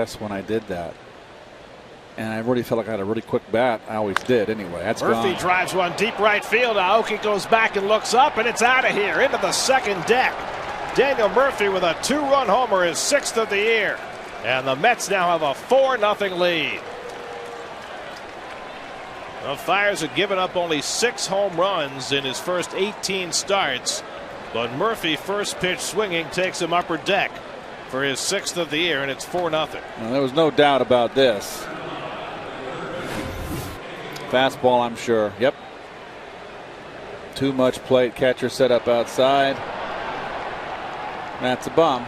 chest when I did that. And I really felt like I had a really quick bat. I always did anyway. That's Murphy gone. drives one deep right field. Aoki goes back and looks up, and it's out of here into the second deck. Daniel Murphy with a 2-run homer, his 6th of the year. And the Mets now have a 4-0 lead. The Friars have given up only 6 home runs in his first 18 starts. But Murphy, first pitch swinging, takes him upper deck for his 6th of the year, and it's 4-0. Well, there was no doubt about this. Fastball, I'm sure. Yep. Too much plate. Catcher set up outside. That's a bum.